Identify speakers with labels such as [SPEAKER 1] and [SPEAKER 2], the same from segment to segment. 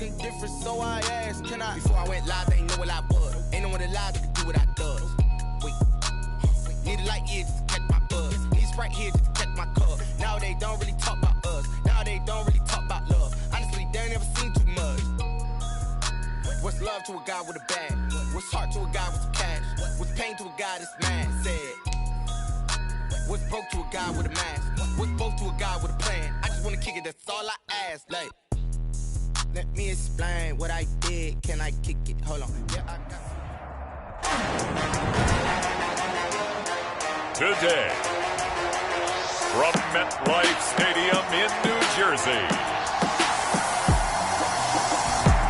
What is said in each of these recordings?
[SPEAKER 1] asking different, so I asked, can I? Before I went live, they ain't know what I was. Ain't no one alive that could do what I does. Wait, need a light here just to catch my buzz. Need Sprite here just to catch my cup. Now they don't really talk about us. Now they don't really talk about love. Honestly, they ain't never seen too much. What's love to a guy with a bag? What's heart to a guy with some cash? What's pain to a guy that's mad? Said. What's broke to a guy with a mask? What's broke to a guy with a plan? I just wanna kick it, that's all I ask. Like, let me explain what I did. Can I kick it? Hold on. Yeah, I got
[SPEAKER 2] Today, from MetLife Stadium in New Jersey,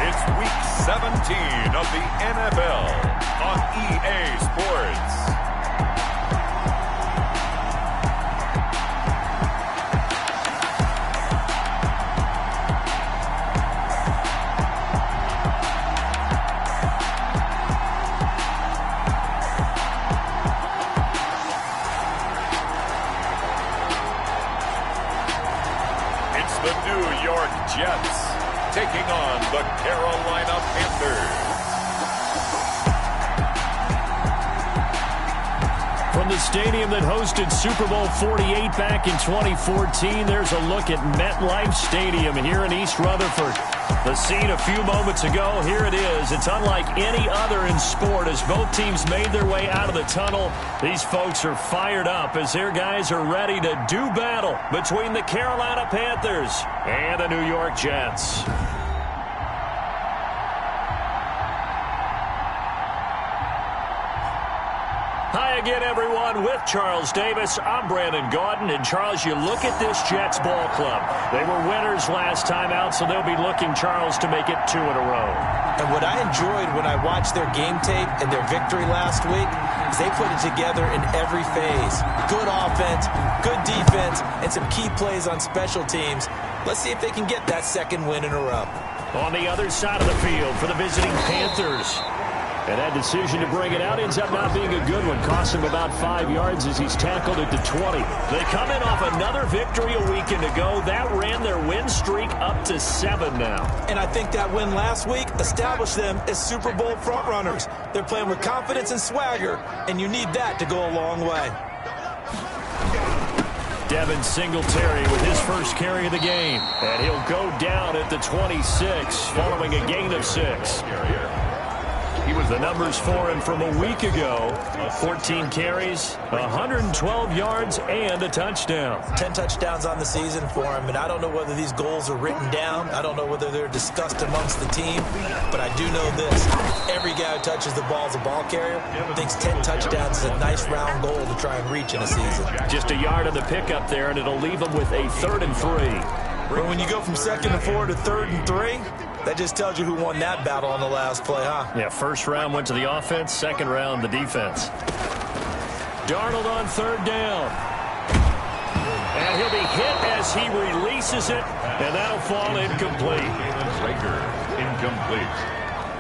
[SPEAKER 2] it's Week 17 of the NFL on EA Sports. Jets taking on the Carolina Panthers.
[SPEAKER 3] From the stadium that hosted Super Bowl 48 back in 2014, there's a look at MetLife Stadium here in East Rutherford. The scene a few moments ago, here it is. It's unlike any other in sport as both teams made their way out of the tunnel. These folks are fired up as their guys are ready to do battle between the Carolina Panthers and the New York Jets. Hi again, everyone. With Charles Davis, I'm Brandon Gaudin. And, Charles, you look at this Jets ball club. They were winners last time out, so they'll be looking, Charles, to make it 2 in a row.
[SPEAKER 4] And what I enjoyed when I watched their game tape and their victory last week is they put it together in every phase. Good offense, good defense, and some key plays on special teams. Let's see if they can get that second win in a row.
[SPEAKER 3] On the other side of the field for the visiting Panthers. And that decision to bring it out ends up not being a good one. Cost him about 5 yards as he's tackled at the 20. They come in off another victory a weekend ago. That ran their win streak up to 7 now.
[SPEAKER 4] And I think that win last week established them as Super Bowl frontrunners. They're playing with confidence and swagger, and you need that to go a long way.
[SPEAKER 3] Devin Singletary with his first carry of the game. And he'll go down at the 26 following a gain of 6. The numbers for him from a week ago: 14 carries, 112 yards, and a touchdown.
[SPEAKER 4] 10 touchdowns on the season for him, and I don't know whether these goals are written down. I don't know whether they're discussed amongst the team, but I do know this. Every guy who touches the ball as a ball carrier thinks 10 touchdowns is a nice round goal to try and reach in a season.
[SPEAKER 3] Just a yard on the pickup there, and it'll leave him with a 3rd and 3.
[SPEAKER 4] But when you go from 2nd and 4 to 3rd and 3, that just tells you who won that battle on the last play, huh?
[SPEAKER 3] Yeah, first round went to the offense, second round the defense. Darnold on 3rd down. And he'll be hit as he releases it, and that'll fall incomplete.
[SPEAKER 2] Incomplete.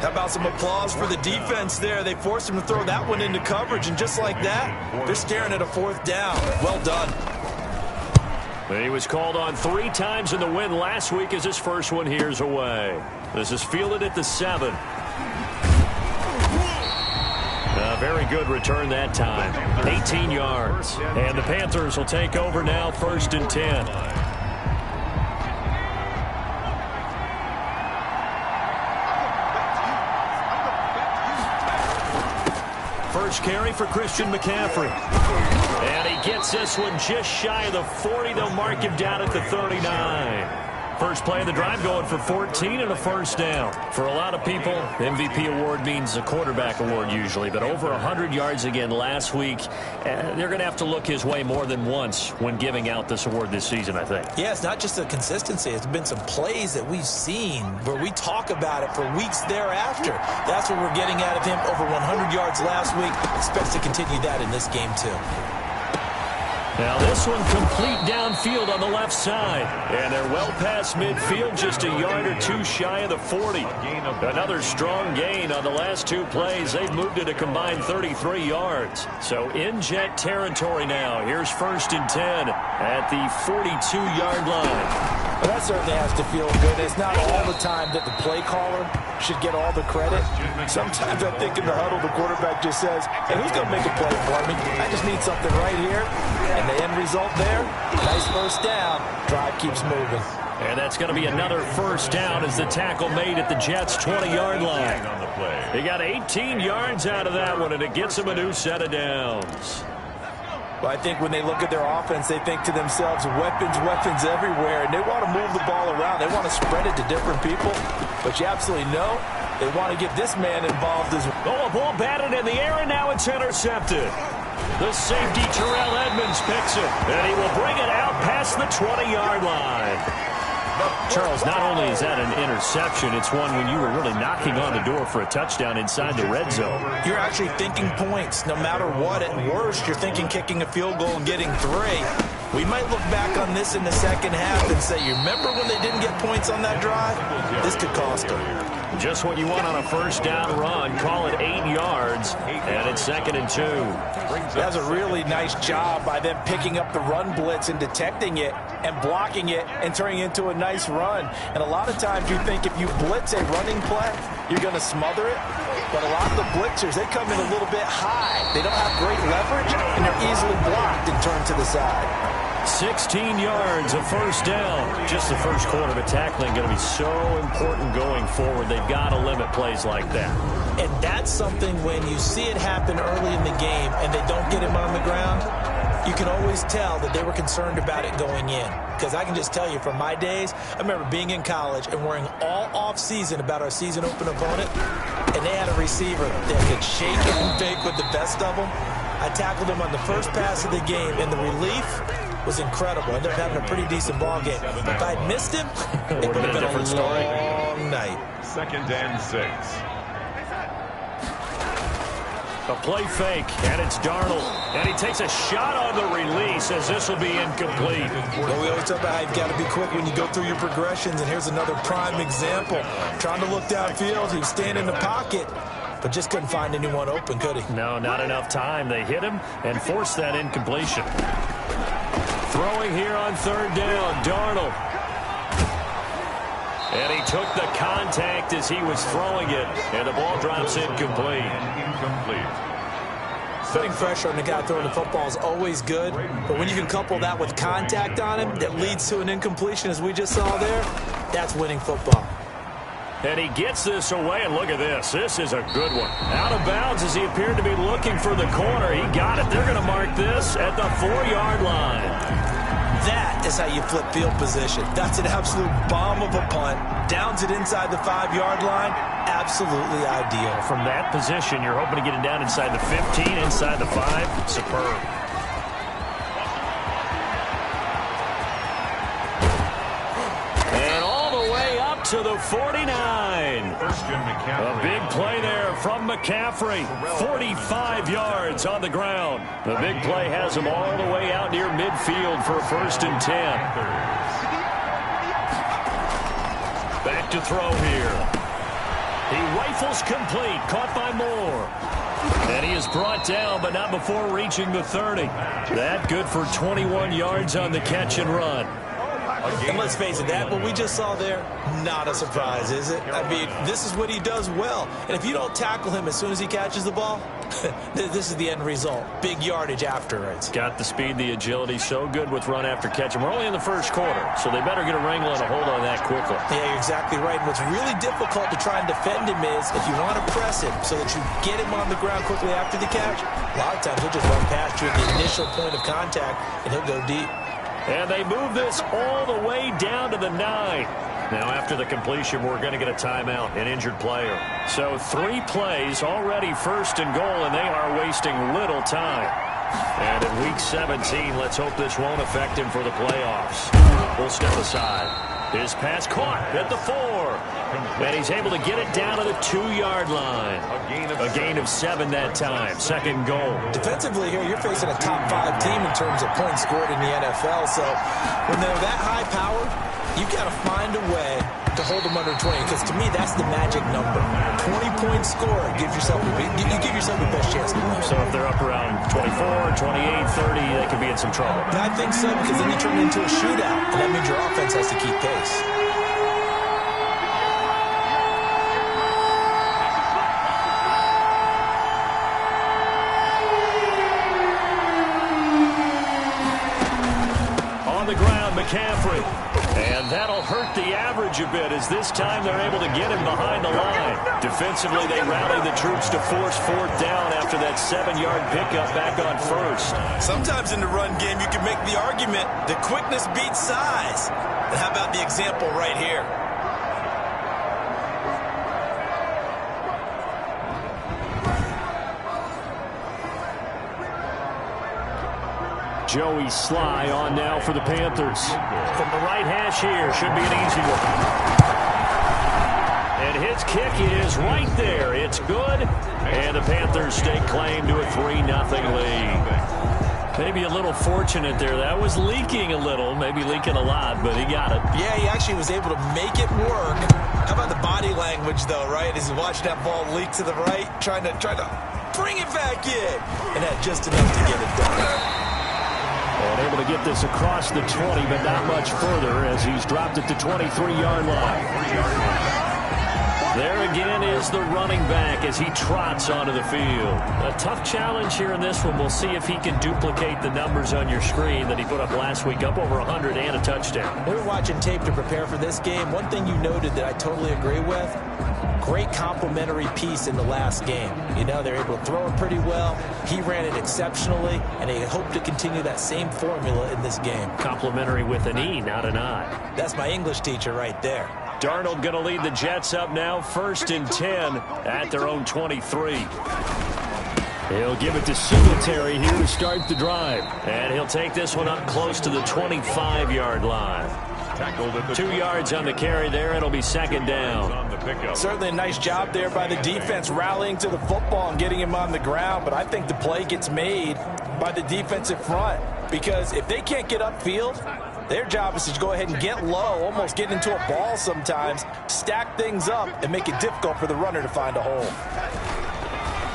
[SPEAKER 4] How about some applause for the defense there? They forced him to throw that one into coverage, and just like that, they're staring at a 4th down. Well done.
[SPEAKER 3] He was called on 3 times in the win last week as his first one here's away. This is fielded at the 7. A very good return that time. 18 yards. And the Panthers will take over now, 1st and 10. First carry for Christian McCaffrey. And he gets this one just shy of the 40. They'll mark him down at the 39. First play of the drive going for 14 and a first down. For a lot of people, MVP award means a quarterback award usually, but over 100 yards again last week. They're going to have to look his way more than once when giving out this award this season, I think.
[SPEAKER 4] Yeah, it's not just the consistency. It's been some plays that we've seen where we talk about it for weeks thereafter. That's what we're getting out of him. Over 100 yards last week. Expects to continue that in this game, too.
[SPEAKER 3] Now this one complete downfield on the left side. And they're well past midfield, just a yard or 2 shy of the 40. Another strong gain on the last 2 plays. They've moved it a combined 33 yards. So in Jet territory now. Here's 1st and 10 at the 42-yard line.
[SPEAKER 4] Well, that certainly has to feel good. It's not all the time that the play caller should get all the credit. Sometimes I think in the huddle, the quarterback just says, hey, who's going to make a play for me? I just need something right here. And the end result there, nice first down. Drive keeps moving.
[SPEAKER 3] And that's going to be another first down as the tackle made at the Jets' 20-yard line. He got 18 yards out of that one, and it gets him a new set of downs.
[SPEAKER 4] Well, I think when they look at their offense, they think to themselves, weapons, weapons everywhere, and they want to move the ball around. They want to spread it to different people, but you absolutely know they want to get this man involved as well.
[SPEAKER 3] Oh, a ball batted in the air, and now it's intercepted. The safety, Terrell Edmonds, picks it, and he will bring it out past the 20-yard line. Charles, not only is that an interception, it's one when you were really knocking on the door for a touchdown inside the red zone.
[SPEAKER 4] You're actually thinking points. No matter what, at worst, you're thinking kicking a field goal and getting 3. We might look back on this in the second half and say, you remember when they didn't get points on that drive? This could cost them.
[SPEAKER 3] Just what you want on a first down run. Call it 8 yards, and it's 2nd and 2.
[SPEAKER 4] That's a really nice job by them picking up the run blitz and detecting it and blocking it and turning it into a nice run. And a lot of times you think if you blitz a running play, you're going to smother it. But a lot of the blitzers, they come in a little bit high. They don't have great leverage, and they're easily blocked and turned to the side.
[SPEAKER 3] 16 yards, a first down. Just the first quarter, but tackling going to be so important going forward. They've got to limit plays like that.
[SPEAKER 4] And that's something when you see it happen early in the game and they don't get him on the ground, you can always tell that they were concerned about it going in. Because I can just tell you from my days, I remember being in college and worrying all off-season about our season-open opponent, and they had a receiver that could shake it and fake with the best of them. I tackled him on the first pass of the game, and the relief was incredible. I ended up having a pretty decent ball game. If I'd missed him, it would have been a different story. Long night.
[SPEAKER 2] 2nd and 6.
[SPEAKER 3] A play fake, and it's Darnold. And he takes a shot on the release as this will be incomplete.
[SPEAKER 4] Well, we always talk about how you've got to be quick when you go through your progressions, and here's another prime example. Trying to look downfield, he was staying in the pocket, but just couldn't find anyone open, could he?
[SPEAKER 3] No, not enough time. They hit him and forced that incompletion. Throwing here on 3rd down, Darnold. And he took the contact as he was throwing it, and the ball drops incomplete.
[SPEAKER 4] Putting pressure on the guy throwing the football is always good, but when you can couple that with contact on him that leads to an incompletion, as we just saw there, that's winning football.
[SPEAKER 3] And he gets this away, and look at this. This is a good one. Out of bounds as he appeared to be looking for the corner. He got it. They're going to mark this at the 4-yard line.
[SPEAKER 4] That is how you flip field position. That's an absolute bomb of a punt. Downs it inside the 5-yard line. Absolutely ideal.
[SPEAKER 3] From that position, you're hoping to get it down inside the 15, inside the 5. Superb. And all the way up to the 49. A big play there from McCaffrey. 45 yards on the ground. The big play has him all the way out near midfield for a 1st and 10. Back to throw here. He rifles complete. Caught by Moore. And he is brought down, but not before reaching the 30. That good for 21 yards on the catch and run.
[SPEAKER 4] And let's face it, that what we just saw there, not a surprise, is it? I mean, this is what he does well. And if you don't tackle him as soon as he catches the ball, this is the end result. Big yardage afterwards.
[SPEAKER 3] Got the speed, the agility, so good with run after catch. And we're only in the first quarter, so they better get a wrangle and a hold on that quickly.
[SPEAKER 4] Yeah, you're exactly right. And what's really difficult to try and defend him is if you want to press him so that you get him on the ground quickly after the catch, a lot of times he'll just run past you at the initial point of contact, and he'll go deep.
[SPEAKER 3] And they move this all the way down to the 9. Now, after the completion, we're going to get a timeout, an injured player. So 3 plays, already 1st and goal, and they are wasting little time. And in Week 17, let's hope this won't affect him for the playoffs. We'll step aside. His pass caught at the 4. And he's able to get it down to the 2-yard line. A gain of 7 that time. 2nd goal.
[SPEAKER 4] Defensively here, you're facing a top 5 team in terms of points scored in the NFL. So when they're that high powered, you've got to find a way to hold them under 20, because to me, that's the magic number. 20-point score. You give yourself the best chance to win.
[SPEAKER 3] So if they're up around 24, 28, 30, they could be in some trouble.
[SPEAKER 4] I think so, because then you turn it into a shootout, and that means your offense has to keep pace.
[SPEAKER 3] On the ground, McCaffrey. And that'll hurt the average a bit, as this time they're able to get him behind the line. Defensively, they rally the troops to force fourth down after that 7-yard pickup back on first.
[SPEAKER 4] Sometimes in the run game, you can make the argument that quickness beats size. And how about the example right here?
[SPEAKER 3] Joey Sly on now for the Panthers. From the right hash here, should be an easy one. And his kick is right there. It's good. And the Panthers stake claim to a 3-0 lead. Maybe a little fortunate there. That was leaking a little, maybe leaking a lot, but he got it.
[SPEAKER 4] Yeah, he actually was able to make it work. How about the body language, though, right? As he watched that ball leak to the right, trying to bring it back in. And had just enough to get it done.
[SPEAKER 3] And able to get this across the 20, but not much further as he's dropped at the 23-yard line. There again is the running back as he trots onto the field. A tough challenge here in this one. We'll see if he can duplicate the numbers on your screen that he put up last week, up over 100 and a touchdown.
[SPEAKER 4] We were watching tape to prepare for this game. One thing you noted that I totally agree with, great complementary piece in the last game. You know, they're able to throw it pretty well. He ran it exceptionally, and they hope to continue that same formula in this game.
[SPEAKER 3] Complimentary with an E, not an I.
[SPEAKER 4] That's my English teacher right there.
[SPEAKER 3] Darnold going to lead the Jets up now, 1st and 10 at their own 23. He'll give it to Singletary here to start the drive. And he'll take this one up close to the 25-yard line. 2 yards on the carry there. It'll be 2nd down.
[SPEAKER 4] Certainly a nice job there by the defense rallying to the football and getting him on the ground. But I think the play gets made by the defensive front. Because if they can't get upfield, their job is to go ahead and get low, almost get into a ball sometimes, stack things up, and make it difficult for the runner to find a hole.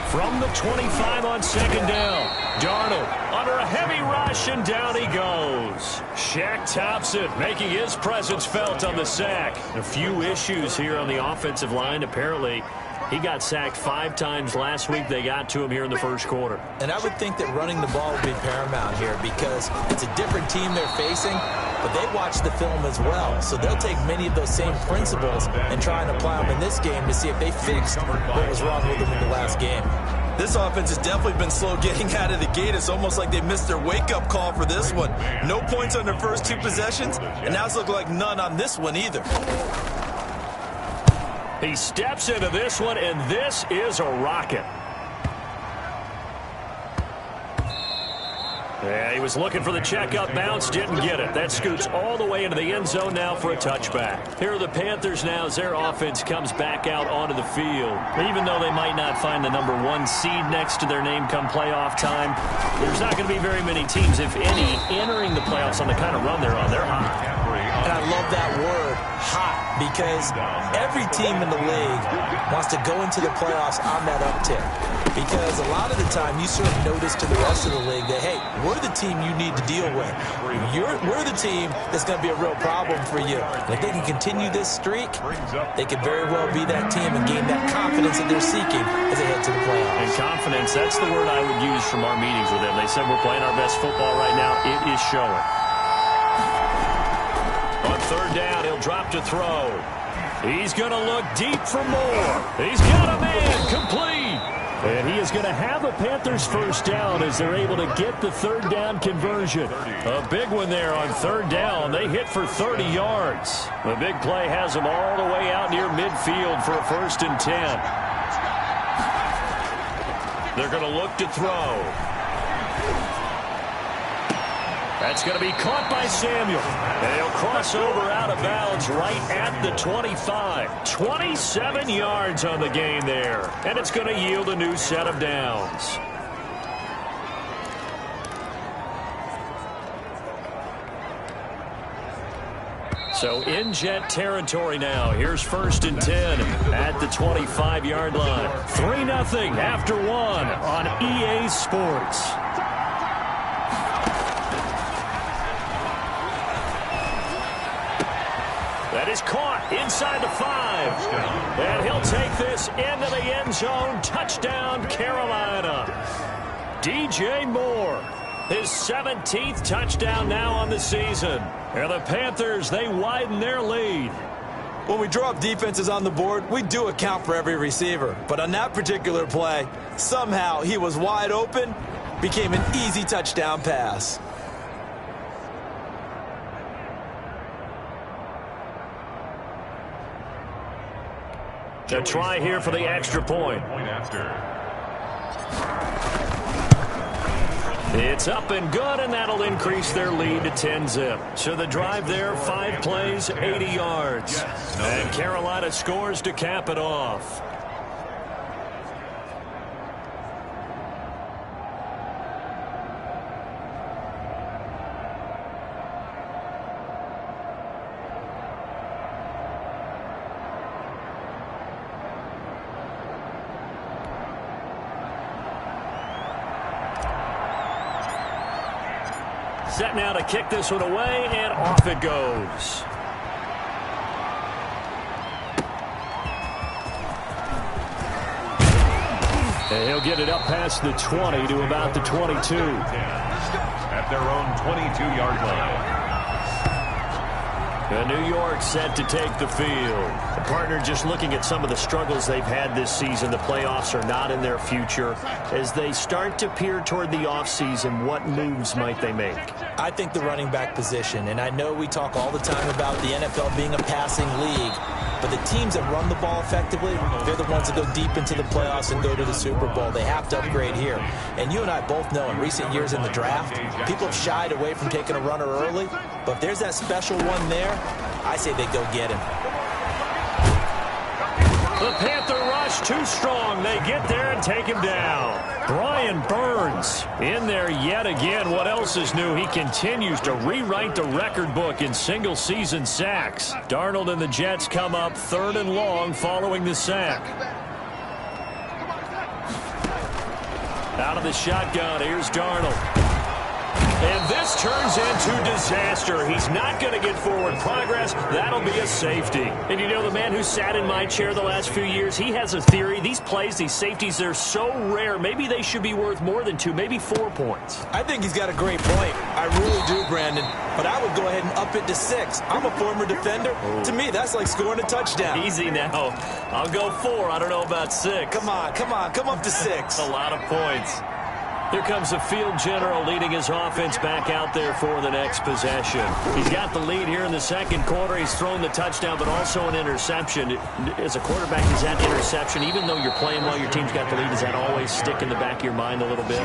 [SPEAKER 3] From the 25 on 2nd down, Darnold under a heavy rush, and down he goes. Shaq Thompson making his presence felt on the sack. A few issues here on the offensive line. Apparently, he got sacked 5 times last week. They got to him here in the first quarter.
[SPEAKER 4] And I would think that running the ball would be paramount here because it's a different team they're facing, but they watch the film as well. So they'll take many of those same principles and try and apply them in this game to see if they fixed what was wrong with them in the last game. This offense has definitely been slow getting out of the gate. It's almost like they missed their wake-up call for this one. No points on their first 2 possessions, and now it's looking like none on this one either.
[SPEAKER 3] He steps into this one, and this is a rocket. Yeah, he was looking for the check-up bounce, didn't get it. That scoots all the way into the end zone now for a touchback. Here are the Panthers now as their offense comes back out onto the field. Even though they might not find the number 1 seed next to their name come playoff time, there's not going to be very many teams, if any, entering the playoffs on the kind of run they're on. They're hot.
[SPEAKER 4] And I love that word, hot, because every team in the league wants to go into the playoffs on that uptick. Because a lot of the time you sort of notice to the rest of the league that, hey, we're the team you need to deal with. We're the team that's going to be a real problem for you. And if they can continue this streak, they could very well be that team and gain that confidence that they're seeking as they head to the playoffs.
[SPEAKER 3] And confidence, that's the word I would use from our meetings with them. They said we're playing our best football right now. It is showing. On 3rd down, he'll drop to throw. He's going to look deep for more. He's got a man complete. And he is going to have a Panthers first down as they're able to get the 3rd down conversion. A big one there on 3rd down. They hit for 30 yards. The big play has them all the way out near midfield for a 1st and 10. They're going to look to throw. That's going to be caught by Samuel. And he'll cross over out of bounds right at the 25. 27 yards on the gain there. And it's going to yield a new set of downs. So in Jet territory now. Here's 1st and 10 at the 25-yard line. 3-0 after 1 on EA Sports. That is caught inside the 5. And he'll take this into the end zone. Touchdown, Carolina. DJ Moore, his 17th touchdown now on the season. And the Panthers, they widen their lead.
[SPEAKER 4] When we draw up defenses on the board, we do account for every receiver. But on that particular play, somehow he was wide open, became an easy touchdown pass.
[SPEAKER 3] A try here for the extra point. It's up and good, and that'll increase their lead to 10-zip. So the drive there, 5 plays, 80 yards. And Carolina scores to cap it off. Set now to kick this one away, and off it goes. And he'll get it up past the 20 to about the 22.
[SPEAKER 2] At their own 22-yard line.
[SPEAKER 3] And New York set to take the field. The partner, just looking at some of the struggles they've had this season, the playoffs are not in their future. As they start to peer toward the offseason, what moves might they make?
[SPEAKER 4] I think the running back position, and I know we talk all the time about the NFL being a passing league, but the teams that run the ball effectively, they're the ones that go deep into the playoffs and go to the Super Bowl. They have to upgrade here. And you and I both know in recent years in the draft, people have shied away from taking a runner early, but if there's that special one there, I say they go get him.
[SPEAKER 3] The Panther rush too strong. They get there and take him down. Brian Burns in there yet again. What else is new? He continues to rewrite the record book in single-season sacks. Darnold and the Jets come up 3rd and long following the sack. Out of the shotgun, here's Darnold. And this turns into disaster. He's not going to get forward progress. That'll be a safety. And you know, the man who sat in my chair the last few years, he has a theory. These plays, these safeties, they're so rare. Maybe they should be worth more than 2, maybe 4 points.
[SPEAKER 4] I think he's got a great point. I really do, Brandon. But I would go ahead and up it to 6. I'm a former defender.
[SPEAKER 3] Ooh.
[SPEAKER 4] To me, that's like scoring a touchdown.
[SPEAKER 3] Easy now. I'll go 4. I don't know about 6.
[SPEAKER 4] Come on. Come up to 6.
[SPEAKER 3] A lot of points. Here comes the field general leading his offense back out there for the next possession. He's got the lead here in the second quarter. He's thrown the touchdown, but also an interception. As a quarterback, is that interception, even though you're playing while your team's got the lead, does that always stick in the back of your mind a little bit?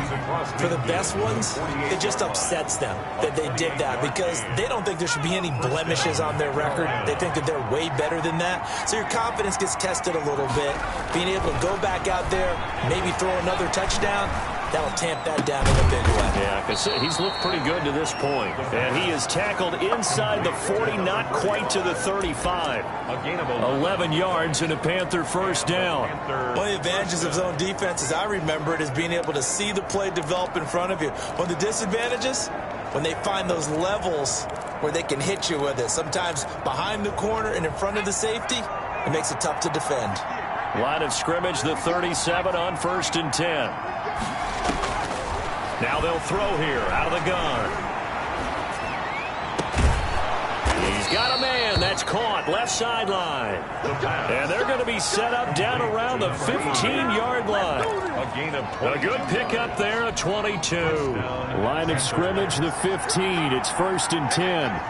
[SPEAKER 4] For the best ones, it just upsets them that they did that because they don't think there should be any blemishes on their record. They think that they're way better than that. So your confidence gets tested a little bit. Being able to go back out there, maybe throw another touchdown, that'll tamp that down in a big way.
[SPEAKER 3] Yeah, because he's looked pretty good to this point. And he is tackled inside the 40, not quite to the 35. 11 yards and a Panther first down.
[SPEAKER 4] One of the advantages of zone defense, as I remember it, is being able to see the play develop in front of you. One of the disadvantages, when they find those levels where they can hit you with it, sometimes behind the corner and in front of the safety, it makes it tough to defend.
[SPEAKER 3] Line of scrimmage, the 37 on 1st and 10. Now they'll throw here out of the gun. He's got a man. That's caught left sideline. And they're going to be set up down around the 15-yard line. A good pickup there, a 22. Line of scrimmage, the 15. It's 1st and 10.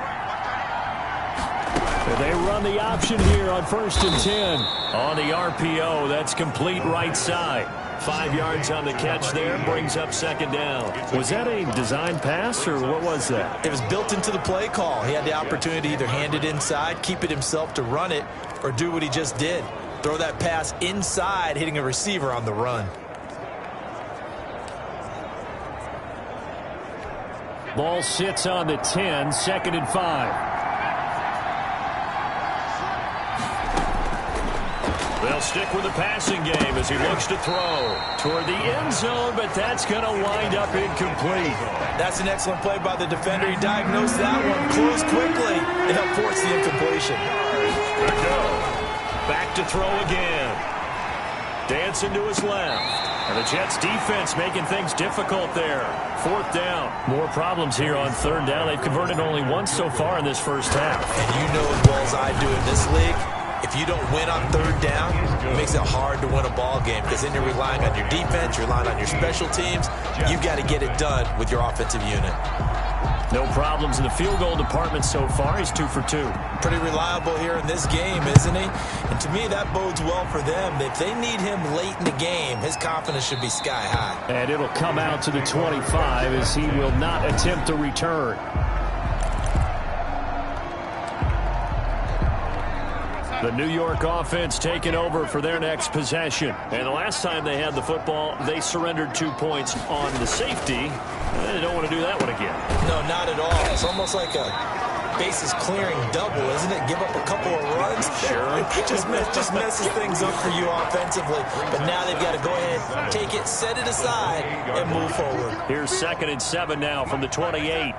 [SPEAKER 3] They run the option here on 1st and 10. On the RPO, that's complete right side. 5 yards on the catch there, brings up 2nd down. Was that a design pass, or what was that?
[SPEAKER 4] It was built into the play call. He had the opportunity to either hand it inside, keep it himself to run it, or do what he just did. Throw that pass inside, hitting a receiver on the run.
[SPEAKER 3] Ball sits on the 10, 2nd and 5. They'll stick with the passing game as he looks to throw toward the end zone, but that's going to wind up incomplete.
[SPEAKER 4] That's an excellent play by the defender. He diagnosed that one, closed quickly, and helped force the incompletion.
[SPEAKER 3] Good go. Back to throw again. Dancing to his left. And the Jets defense making things difficult there. 4th down. More problems here on 3rd down. They've converted only once so far in this first half.
[SPEAKER 4] And you know as well as I do in this league, if you don't win on 3rd down, it makes it hard to win a ball game because then you're relying on your defense, you're relying on your special teams. You've got to get it done with your offensive unit.
[SPEAKER 3] No problems in the field goal department so far. He's 2 for 2.
[SPEAKER 4] Pretty reliable here in this game, isn't he? And to me, that bodes well for them. If they need him late in the game, his confidence should be sky high.
[SPEAKER 3] And it'll come out to the 25 as he will not attempt to return. The New York offense taking over for their next possession. And the last time they had the football, they surrendered 2 points on the safety. They don't want to do that one again.
[SPEAKER 4] No, not at all. It's almost like a bases clearing double, isn't it? Give up a couple of runs.
[SPEAKER 3] Sure.
[SPEAKER 4] It just messes things up for you offensively. But now they've got to go ahead, take it, set it aside, and move forward.
[SPEAKER 3] Here's 2nd and 7 now from the 28.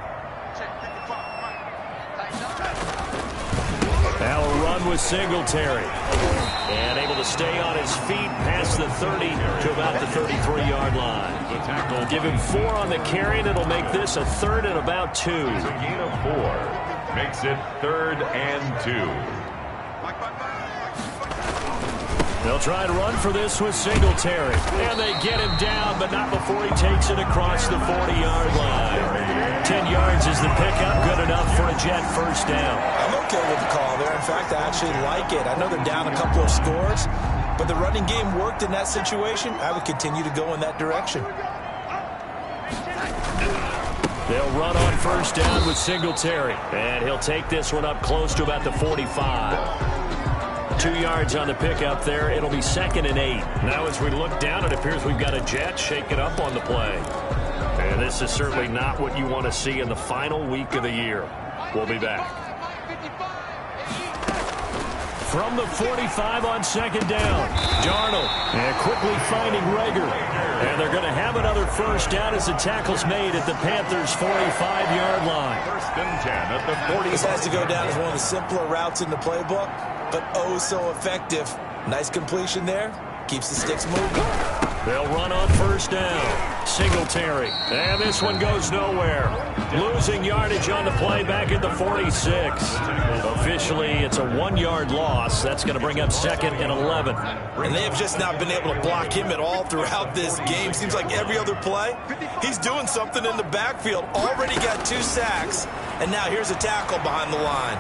[SPEAKER 3] Now a run with Singletary. And able to stay on his feet past the 30 to about the 33-yard line. We'll give him 4 on the carry, and it'll make this a 3rd and about 2.
[SPEAKER 2] A gain of 4 makes it 3rd and 2.
[SPEAKER 3] They'll try and run for this with Singletary. And they get him down, but not before he takes it across the 40-yard line. 10 yards is the pickup, good enough for a Jet first down.
[SPEAKER 4] I'm okay with the call there. In fact, I actually like it. I know they're down a couple of scores, but the running game worked in that situation. I would continue to go in that direction.
[SPEAKER 3] They'll run on first down with Singletary. And he'll take this one up close to about the 45. 2 yards on the pickup there. It'll be 2nd and 8. Now as we look down, it appears we've got a Jet shaking up on the play. And this is certainly not what you want to see in the final week of the year. We'll be back. From the 45 on 2nd down. Darnold. And quickly finding Rager. And they're going to have another first down as the tackle's made at the Panthers' 45-yard line.
[SPEAKER 2] 1st and 10 at the 40.
[SPEAKER 4] This has to go down as one of the simpler routes in the playbook, but oh so effective. Nice completion there. Keeps the sticks moving.
[SPEAKER 3] They'll run on first down. Singletary. And this one goes nowhere. Losing yardage on the play back at the 46. Officially, it's a 1-yard loss. That's going to bring up 2nd and 11.
[SPEAKER 4] And they have just not been able to block him at all throughout this game. Seems like every other play, he's doing something in the backfield. Already got 2 sacks. And now here's a tackle behind the line.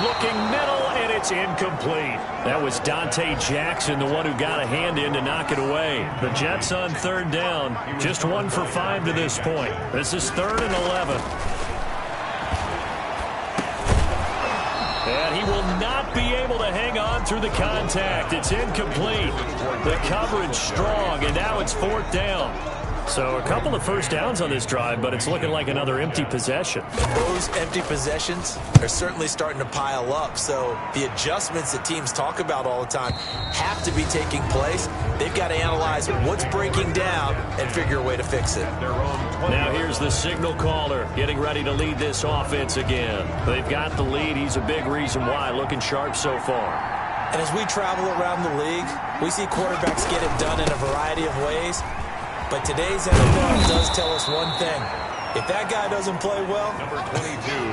[SPEAKER 3] Looking middle, and it's incomplete. That was Dante Jackson, the one who got a hand in to knock it away. The Jets on 3rd down, just 1 for 5 to this point. This is 3rd and 11. And he will not be able to hang on through the contact. It's incomplete. The coverage strong, and now it's 4th down. So a couple of first downs on this drive, but it's looking like another empty possession.
[SPEAKER 4] Those empty possessions are certainly starting to pile up. So the adjustments that teams talk about all the time have to be taking place. They've got to analyze what's breaking down and figure a way to fix it.
[SPEAKER 3] Now here's the signal caller getting ready to lead this offense again. They've got the lead. He's a big reason why. Looking sharp so far.
[SPEAKER 4] And as we travel around the league, we see quarterbacks get it done in a variety of ways. But today's NFL does tell us one thing. If that guy doesn't play well,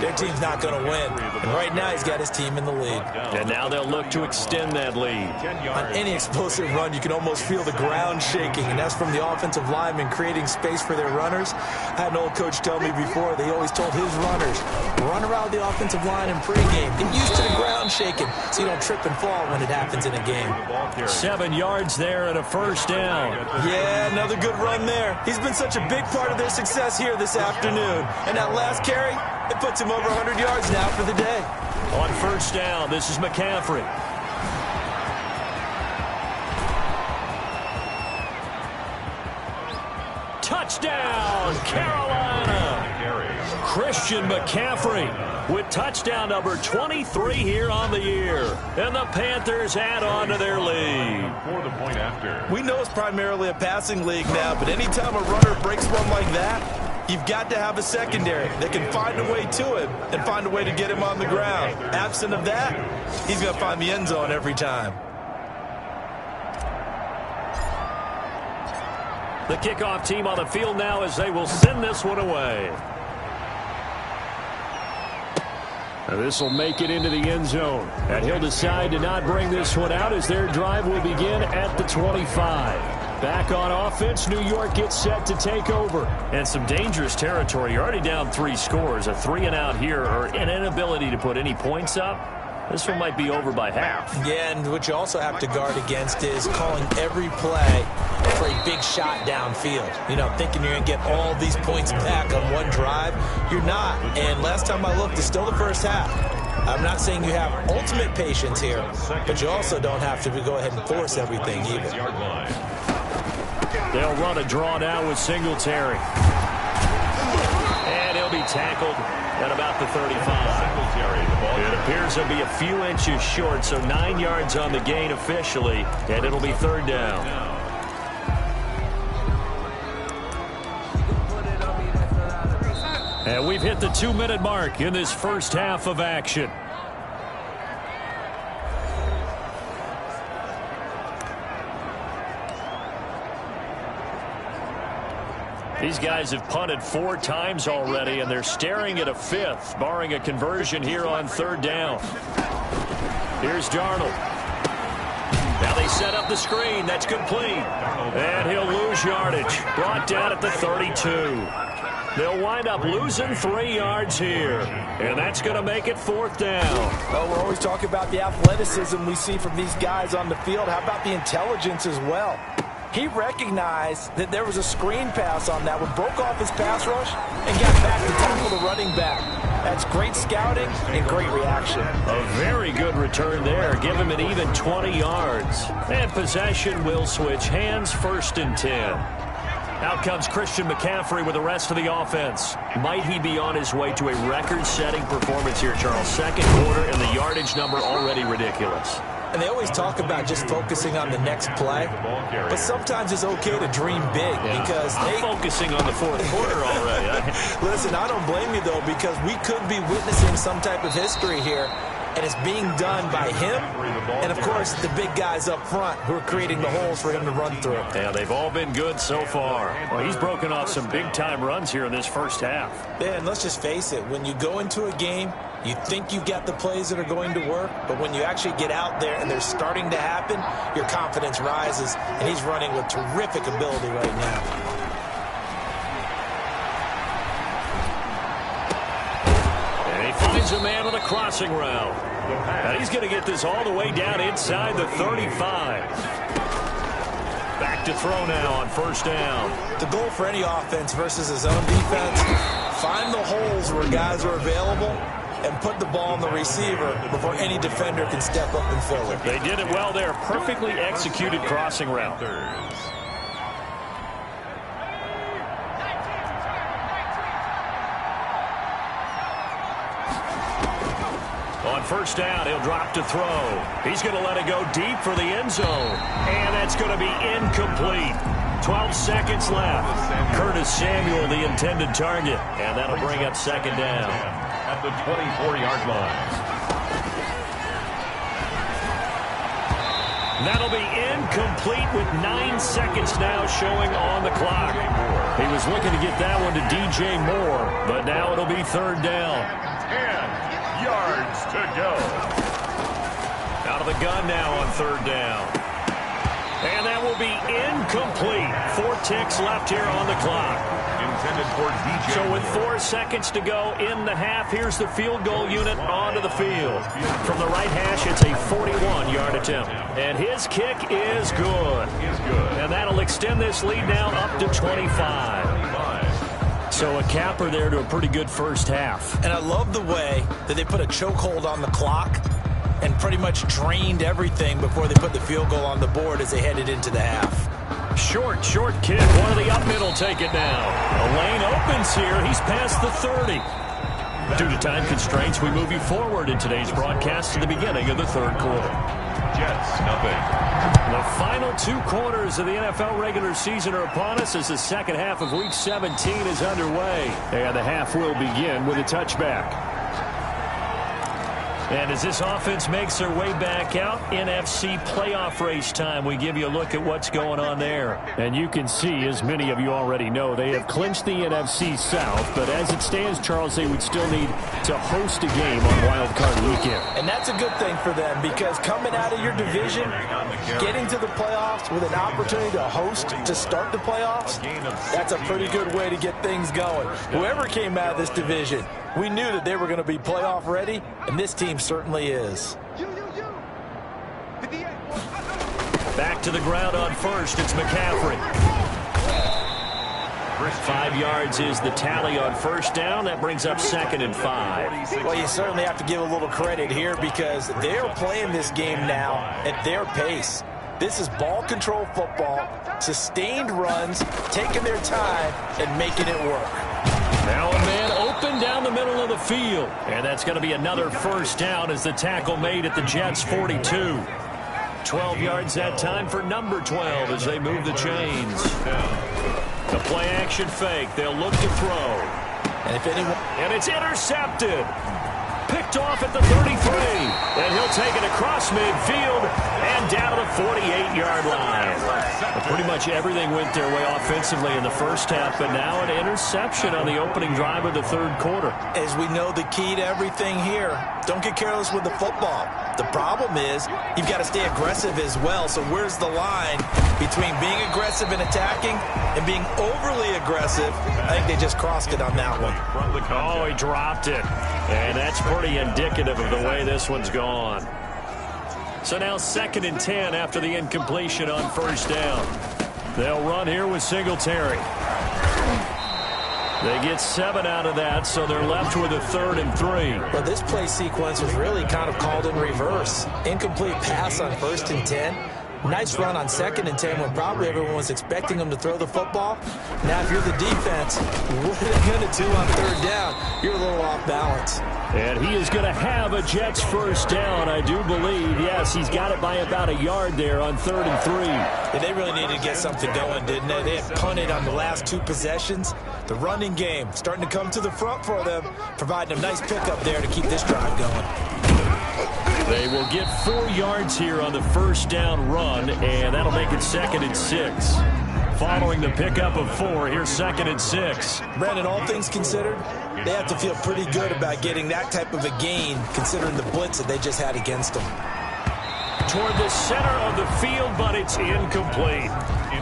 [SPEAKER 4] their team's not going to win. And right now, he's got his team in the lead.
[SPEAKER 3] And now they'll look to extend that lead.
[SPEAKER 4] On any explosive run, you can almost feel the ground shaking, and that's from the offensive linemen creating space for their runners. I had an old coach tell me before, they always told his runners, run around the offensive line in pregame. Get used to the ground shaking so you don't trip and fall when it happens in a game.
[SPEAKER 3] 7 yards there and a first down.
[SPEAKER 4] Yeah, another good run there. He's been such a big part of their success here this afternoon. And that last carry, it puts him over 100 yards now for the day.
[SPEAKER 3] On first down, this is McCaffrey. Touchdown, Carolina. Christian McCaffrey with touchdown number 23 here on the year. And the Panthers add on to their lead.
[SPEAKER 2] For the point after.
[SPEAKER 4] We know it's primarily a passing league now, but anytime a runner breaks one like that, you've got to have a secondary that can find a way to him and find a way to get him on the ground. Absent of that, he's going to find the end zone every time.
[SPEAKER 3] The kickoff team on the field now as they will send this one away. This will make it into the end zone. And he'll decide to not bring this one out as their drive will begin at the 25. Back on offense, New York gets set to take over. And some dangerous territory. You're already down 3 scores. A 3-and-out here or an inability to put any points up. This one might be over by half.
[SPEAKER 4] Yeah, and what you also have to guard against is calling every play for a big shot downfield. You know, thinking you're going to get all these points back on one drive. You're not. And last time I looked, it's still the first half. I'm not saying you have ultimate patience here, but you also don't have to go ahead and force everything either.
[SPEAKER 3] They'll run a draw now with Singletary. And he'll be tackled at about the 35. It appears he'll be a few inches short, so 9 yards on the gain officially, and it'll be 3rd down. And we've hit the 2-minute mark in this first half of action. These guys have punted 4 times already, and they're staring at a 5th, barring a conversion here on 3rd down. Here's Darnold. Now they set up the screen. That's complete. And he'll lose yardage. Brought down at the 32. They'll wind up losing 3 yards here. And that's going to make it 4th down.
[SPEAKER 5] Well, we're always talking about the athleticism we see from these guys on the field. How about the intelligence as well? He recognized that there was a screen pass on that one, broke off his pass rush, and got back to tackle the running back. That's great scouting and great reaction.
[SPEAKER 3] A very good return there. Give him an even 20 yards. And possession will switch hands, 1st and 10. Out comes Christian McCaffrey with the rest of the offense. Might he be on his way to a record-setting performance here, Charles? 2nd quarter, and the yardage number already ridiculous.
[SPEAKER 4] And they always talk about just focusing on the next play, but sometimes it's okay to dream big because
[SPEAKER 3] I'm focusing on the 4th quarter already.
[SPEAKER 4] Listen, I don't blame you, though, because we could be witnessing some type of history here, and it's being done by him and, of course, the big guys up front who are creating the holes for him to run through.
[SPEAKER 3] Yeah, they've all been good so far. Well, he's broken off some big-time runs here in this first half.
[SPEAKER 4] Yeah, and let's just face it, when you go into a game, you think you've got the plays that are going to work, but when you actually get out there and they're starting to happen, your confidence rises, and he's running with terrific ability right now.
[SPEAKER 3] And he finds a man on a crossing route. And he's going to get this all the way down inside the 35. Back to throw now on 1st down.
[SPEAKER 4] The goal for any offense versus his own defense, find the holes where guys are available and put the ball on the receiver before any defender can step up and fill it.
[SPEAKER 3] They did it well there. Perfectly executed crossing route. On 1st down, he'll drop to throw. He's going to let it go deep for the end zone. And that's going to be incomplete. 12 seconds left. Curtis Samuel, the intended target. And that'll bring up 2nd down.
[SPEAKER 2] At the 24-yard line.
[SPEAKER 3] That'll be incomplete with 9 seconds now showing on the clock. He was looking to get that one to DJ Moore, but now it'll be 3rd down.
[SPEAKER 2] 10 yards to go.
[SPEAKER 3] Out of the gun now on 3rd down. And that will be incomplete. 4 ticks left here on the clock.
[SPEAKER 2] Intended for DJ.
[SPEAKER 3] So with 4 seconds to go in the half, here's the field goal unit onto the field. From the right hash, it's a 41-yard attempt. And his kick is good. And that'll extend this lead now up to 25. So a capper there to a pretty good first half.
[SPEAKER 4] And I love the way that they put a chokehold on the clock and pretty much drained everything before they put the field goal on the board as they headed into the half.
[SPEAKER 3] Short kick. One of the up middle take it now. A lane opens here. He's past the 30. Due to time constraints, we move you forward in today's broadcast to the beginning of the third quarter.
[SPEAKER 2] Jets, nothing.
[SPEAKER 3] The final 2 quarters of the NFL regular season are upon us as the second half of Week 17 is underway. And the half will begin with a touchback. And as this offense makes their way back out, NFC playoff race time, we give you a look at what's going on there. And you can see, as many of you already know, they have clinched the NFC South. But as it stands, Charles, they would still need to host a game on Wild Card Weekend.
[SPEAKER 5] And that's a good thing for them because coming out of your division, getting to the playoffs with an opportunity to host to start the playoffs, that's a pretty good way to get things going. Whoever came out of this division, we knew that they were going to be playoff ready, and this team certainly is.
[SPEAKER 3] Back to the ground on first. It's McCaffrey. 5 yards is the tally on first down. That brings up 2nd and 5.
[SPEAKER 5] Well, you certainly have to give a little credit here because they're playing this game now at their pace. This is ball control football, sustained runs, taking their time, and making it work.
[SPEAKER 3] Now a man open down the middle of the field. And that's going to be another first down as the tackle made at the Jets' 42. 12 yards that time for number 12 as they move the chains. The play action fake. They'll look to throw. And it's intercepted. Picked off at the 33. And he'll take it across midfield and down to the 48-yard line. Pretty much everything went their way offensively in the first half, but now an interception on the opening drive of the third quarter.
[SPEAKER 5] As we know, the key to everything here, don't get careless with the football. The problem is you've got to stay aggressive as well. So where's the line between being aggressive and attacking and being overly aggressive? I think they just crossed it on that one.
[SPEAKER 3] Oh, he dropped it. And that's pretty indicative of the way this one's gone. So now 2nd and 10 after the incompletion on first down. They'll run here with Singletary. They get 7 out of that, so they're left with a 3rd and 3.
[SPEAKER 5] But this play sequence was really kind of called in reverse. Incomplete pass on 1st and 10. Nice run on 2nd and 10 when probably everyone was expecting them to throw the football. Now, if you're the defense, what are they going to do on 3rd down? You're a little off balance.
[SPEAKER 3] And he is going to have a Jets first down, I do believe. Yes, he's got it by about a yard there on 3rd and 3.
[SPEAKER 5] Yeah, they really needed to get something going, didn't they? They had punted on the last 2 possessions. The running game starting to come to the front for them, providing a nice pickup there to keep this drive going.
[SPEAKER 3] They will get 4 yards here on the first down run, and that'll make it 2nd and 6. Following the pickup of 4, here's 2nd and 6.
[SPEAKER 5] Brandon, all things considered, they have to feel pretty good about getting that type of a gain, considering the blitz that they just had against them.
[SPEAKER 3] Toward the center of the field, but it's incomplete.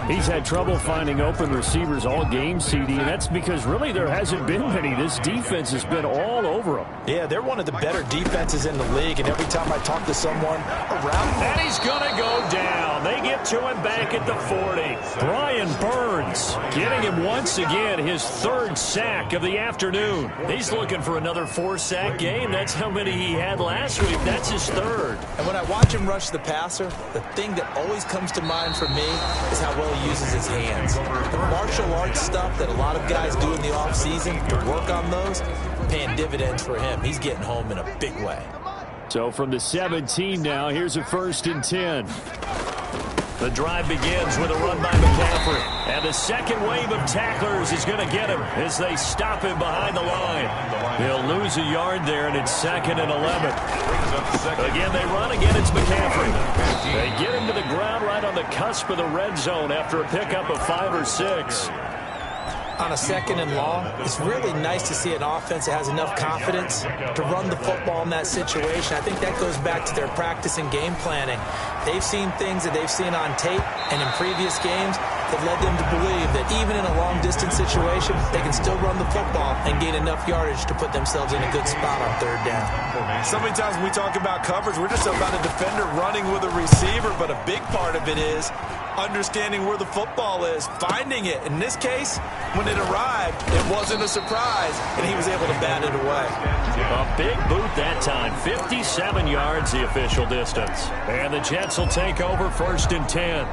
[SPEAKER 3] He's had trouble finding open receivers all game, CD, and that's because really there hasn't been many. This defense has been all over them.
[SPEAKER 5] Yeah, they're one of the better defenses in the league, and every time I talk to someone around them,
[SPEAKER 3] and he's going to go down. They get to him back at the 40. Brian Burns getting him once again his 3rd sack of the afternoon. He's looking for another 4-sack game. That's how many he had last week. That's his 3rd.
[SPEAKER 5] And when I watch him rush the passer, the thing that always comes to mind for me is how well he uses his hands. The martial arts stuff that a lot of guys do in the offseason to work on those, paying dividends for him. He's getting home in a big way.
[SPEAKER 3] So from the 17 now, here's a 1st and 10. The drive begins with a run by McCaffrey. And the second wave of tacklers is going to get him as they stop him behind the line. He'll lose a yard there, and it's 2nd and 11. Again, they run. Again, it's McCaffrey. They get him to the ground right on the cusp of the red zone after a pickup of 5 or 6.
[SPEAKER 5] On a 2nd and long, it's really nice to see an offense that has enough confidence to run the football in that situation. I think that goes back to their practice and game planning. They've seen things that they've seen on tape and in previous games that led them to believe that even in a long-distance situation, they can still run the football and gain enough yardage to put themselves in a good spot on 3rd down. So many times when we talk about coverage, we're just about a defender running with a receiver, but a big part of it is understanding where the football is, finding it. In this case, when it arrived, it wasn't a surprise, and he was able to bat it away.
[SPEAKER 3] A big boot that time. 57 yards the official distance. And the Jets will take over 1st and 10.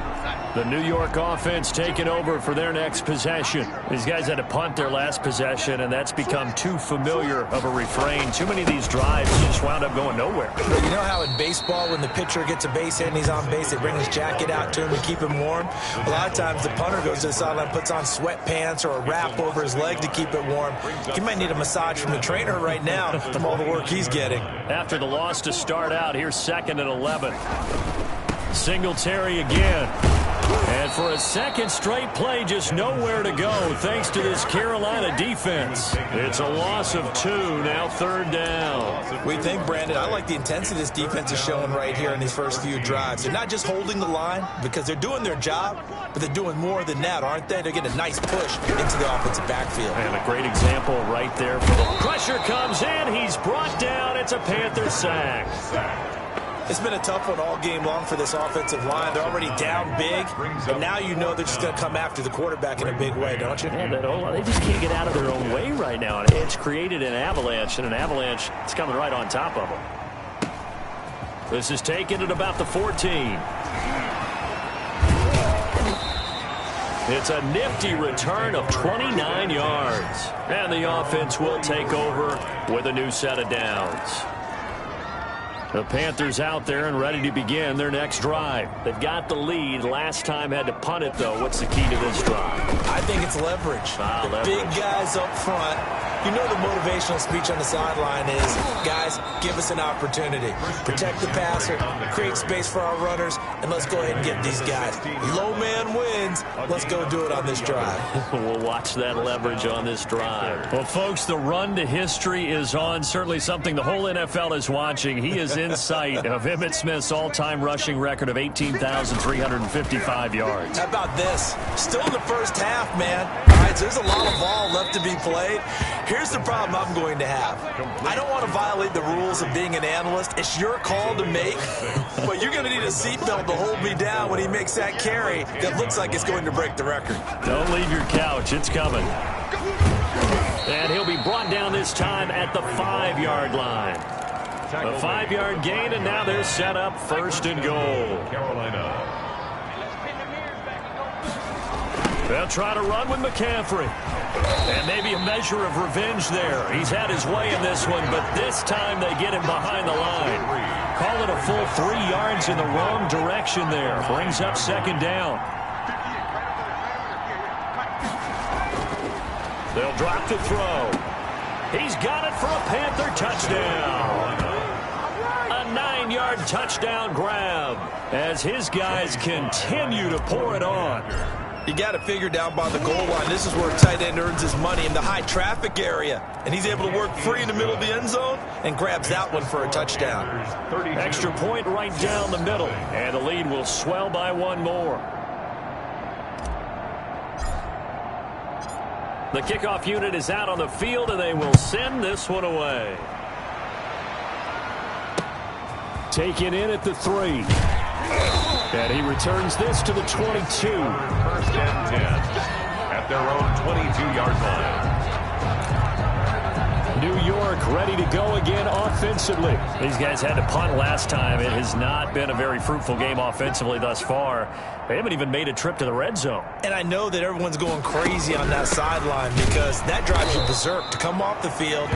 [SPEAKER 3] The New York offense taking over for their next possession. These guys had to punt their last possession, and that's become too familiar of a refrain. Too many of these drives just wound up going nowhere.
[SPEAKER 4] But you know how in baseball, when the pitcher gets a base hit and he's on base, they bring his jacket out to him to keep him warm? A lot of times the punter goes to the sideline, puts on sweatpants or a wrap over his leg to keep it warm. He might need a massage from the trainer right now from all the work he's getting.
[SPEAKER 3] After the loss to start out, here's 2nd and 11. Singletary again. And for a second straight play, just nowhere to go thanks to this Carolina defense. It's a loss of 2, now 3rd down.
[SPEAKER 4] We think, Brandon, I like the intensity this defense is showing right here in these first few drives. They're not just holding the line because they're doing their job, but they're doing more than that, aren't they? They're getting a nice push into the offensive backfield.
[SPEAKER 3] And a great example right there. For the pressure comes in. He's brought down. It's a Panther sack.
[SPEAKER 4] It's been a tough one all game long for this offensive line. They're already down big, and now you know they're just going to come after the quarterback in a big way, don't you?
[SPEAKER 3] Yeah, they just can't get out of their own way right now. It's created an avalanche, and an avalanche is coming right on top of them. This is taken at about the 14. It's a nifty return of 29 yards. And the offense will take over with a new set of downs. The Panthers out there and ready to begin their next drive. They've got the lead. Last time had to punt it, though. What's the key to this drive?
[SPEAKER 4] I think it's leverage.
[SPEAKER 3] Leverage.
[SPEAKER 4] Big guys up front. You know the motivational speech on the sideline is, guys, give us an opportunity. Protect the passer, create space for our runners, and let's go ahead and get these guys. Low man wins. Let's go do it on this drive.
[SPEAKER 3] We'll watch that leverage on this drive. Well, folks, the run to history is on. Certainly something the whole NFL is watching. He is in sight of Emmitt Smith's all-time rushing record of 18,355 yards.
[SPEAKER 4] How about this? Still in the first half, man. All right, so there's a lot of ball left to be played. Here's the problem I'm going to have. I don't want to violate the rules of being an analyst. It's your call to make, but you're going to need a seatbelt to hold me down when he makes that carry that looks like it's going to break the record.
[SPEAKER 3] Don't leave your couch. It's coming. And he'll be brought down this time at the 5-yard line. A 5-yard gain, and now they're set up 1st and goal.
[SPEAKER 2] Carolina.
[SPEAKER 3] They'll try to run with McCaffrey. And maybe a measure of revenge there. He's had his way in this one, but this time they get him behind the line. Call it a full 3 yards in the wrong direction there. Brings up 2nd down. They'll drop the throw. He's got it for a Panther touchdown. A 9-yard touchdown grab as his guys continue to pour it on.
[SPEAKER 4] You got to figure down by the goal line. This is where a tight end earns his money, in the high traffic area. And he's able to work free in the middle of the end zone and grabs that one for a touchdown.
[SPEAKER 3] Extra point right down the middle. And the lead will swell by 1 more. The kickoff unit is out on the field, and they will send this one away. Taken in at the 3. And he returns this to the 22.
[SPEAKER 2] 1st and 10 at their own 22-yard line.
[SPEAKER 3] New York ready to go again offensively. These guys had to punt last time. It has not been a very fruitful game offensively thus far. They haven't even made a trip to the red zone.
[SPEAKER 4] And I know that everyone's going crazy on that sideline because that drives you berserk to come off the field,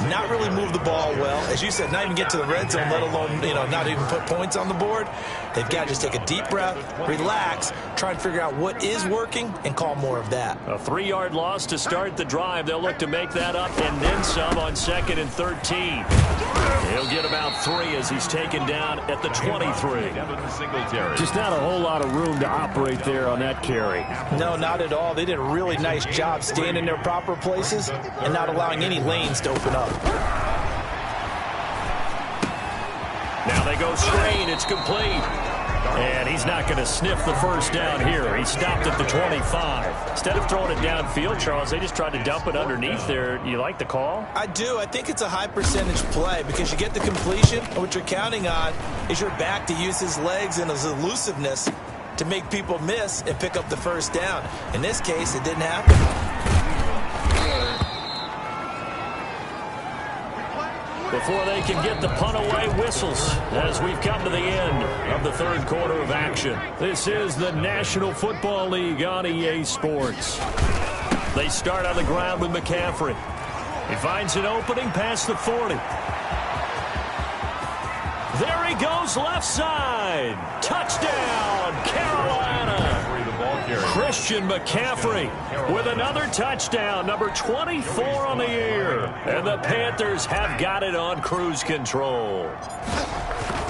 [SPEAKER 4] not really move the ball well. As you said, not even get to the red zone, let alone, not even put points on the board. They've got to just take a deep breath, relax, try and figure out what is working, and call more of that.
[SPEAKER 3] A 3-yard loss to start the drive. They'll look to make that up and then some on 2nd and 13. He'll get about 3 as he's taken down at the 23. Just not a whole lot of room to operate there on that carry.
[SPEAKER 4] No, not at all. They did a really nice job staying in their proper places and not allowing any lanes to open up.
[SPEAKER 3] Now they go screen. It's complete. And he's not going to sniff the first down here. He stopped at the 25. Instead of throwing it downfield, Charles, they just tried to dump it underneath there. You like the call?
[SPEAKER 4] I do. I think it's a high percentage play because you get the completion, and what you're counting on is your back to use his legs and his elusiveness to make people miss and pick up the first down. In this case, it didn't happen.
[SPEAKER 3] before they can get the punt away. Whistles as we've come to the end of the third quarter of action. This is the National Football League on EA Sports. They start on the ground with McCaffrey. He finds an opening past the 40. There he goes, left side. Touchdown, Carolina. Christian McCaffrey with another touchdown, number 24 on the year. And the Panthers have got it on cruise control.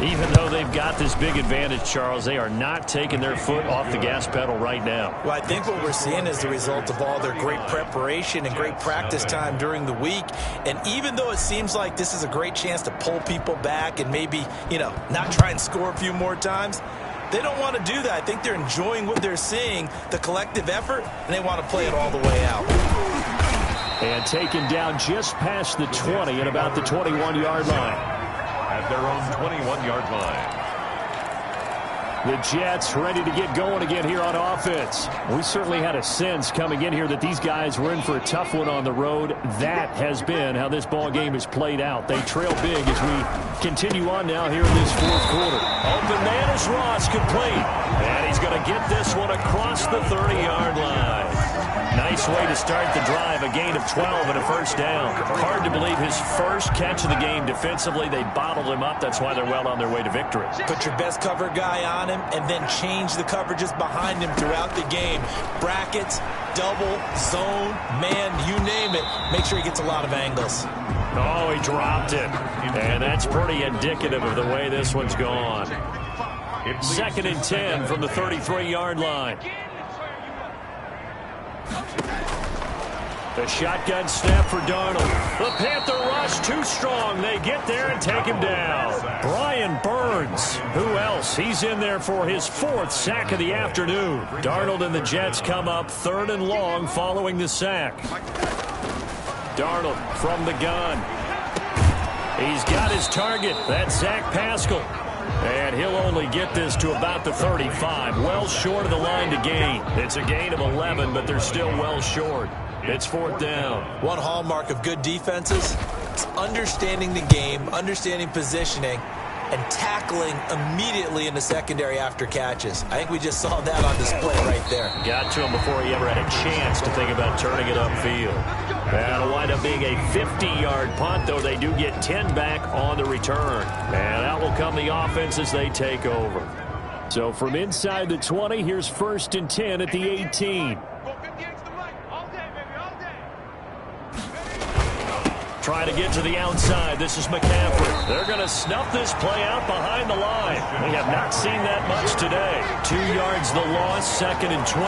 [SPEAKER 3] Even though they've got this big advantage, Charles, they are not taking their foot off the gas pedal right now.
[SPEAKER 4] Well, I think what we're seeing is the result of all their great preparation and great practice time during the week. And even though it seems like this is a great chance to pull people back and maybe, not try and score a few more times, they don't want to do that. I think they're enjoying what they're seeing, the collective effort, and they want to play it all the way out.
[SPEAKER 3] And taken down just past the 20 at about the 21-yard line.
[SPEAKER 2] At their own 21-yard line.
[SPEAKER 3] The Jets ready to get going again here on offense. We certainly had a sense coming in here that these guys were in for a tough one on the road. That has been how this ball game has played out. They trail big as we continue on now here in this fourth quarter. Open man is Ross, complete. And he's going to get this one across the 30-yard line. Nice way to start the drive, a gain of 12 and a first down. Hard to believe his first catch of the game defensively. They bottled him up. That's why they're well on their way to victory.
[SPEAKER 4] Put your best cover guy on him and then change the coverages behind him throughout the game. Brackets, double, zone, man, you name it. Make sure he gets a lot of angles.
[SPEAKER 3] Oh, he dropped it. And that's pretty indicative of the way this one's gone. 2nd and 10 from the 33-yard line. The shotgun snap for Darnold. The Panther rush too strong. They get there and take him down. Brian Burns. Who else? He's in there for his 4th sack of the afternoon. Darnold and the Jets come up 3rd and long following the sack. Darnold from the gun. He's got his target. That's Zach Pascal. And he'll only get this to about the 35. Well short of the line to gain. It's a gain of 11, but they're still well short. It's 4th down.
[SPEAKER 4] One hallmark of good defenses is understanding the game, understanding positioning, and tackling immediately in the secondary after catches. I think we just saw that on display right there.
[SPEAKER 3] Got to him before he ever had a chance to think about turning it upfield. That'll wind up being a 50-yard punt, though they do get 10 back on the return. And out will come the offense as they take over. So from inside the 20, here's 1st and 10 at the 18. Trying to get to the outside. This is McCaffrey. They're going to snuff this play out behind the line. We have not seen that much today. 2 yards the loss, 2nd and 12.